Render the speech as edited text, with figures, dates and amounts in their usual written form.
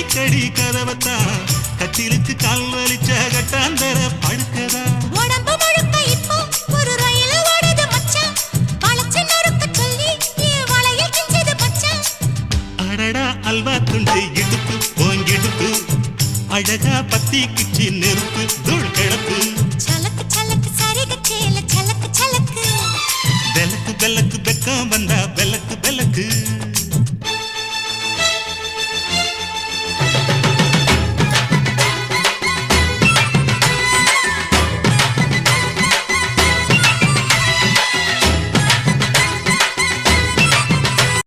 அடிக்கடி கதவத்தா கட்டிலுக்கு கால் வலிச்ச கட்டாந்தர படுக்கதா உடம்பு முழுக்க இப்போ ஒரு ரயில் ஓடுது மச்சான் வளைச்சு நறுக்க சொல்லி வளையல் கிஞ்சது மச்சான் அடடா அல்வா துண்டு இடுப்பு போங்கிடுப்பு அழகா பத்தி கிச்சி நெருப்பு தூள் கிளப்பு சலக்கு சலக்கு சரிக சேல சலக்கு சலக்கு வெலக்கு வெலக்கு வெக்கம் வந்தா வெலக்கு வெலக்கு